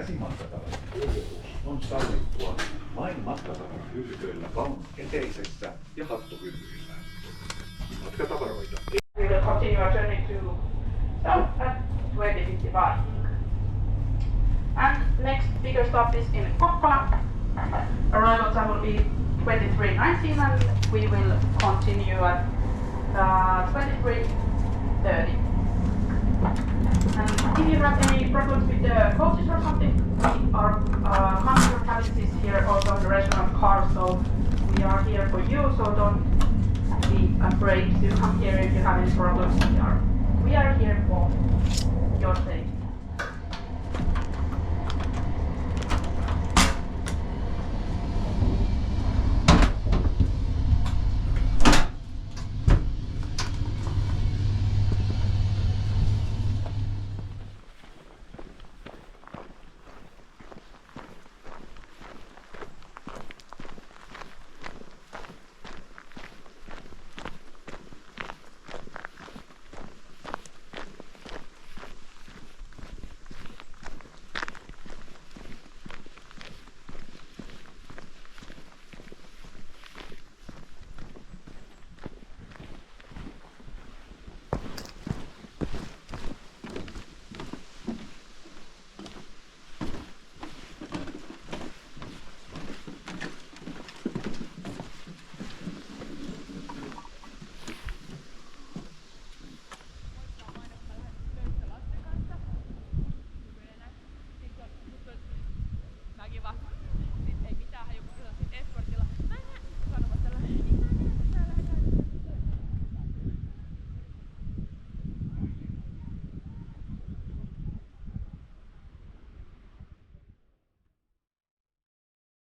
Käsimatkatavarakuljetus on sallittua vain matkatavaratyyliköillä vaunun eteisessä ja hattuhyllyillä. Matkatavaroita. We will continue our journey to south at 2055. And next bigger stop is in Kokkola. Arrival time will be 23:19 and we will continue at 23:30. And if you have any problems with the coaches or something, we are counter palaces here also in the restaurant car, so we are here for you, so don't be afraid to come here if you have any problems. We are here for your sake.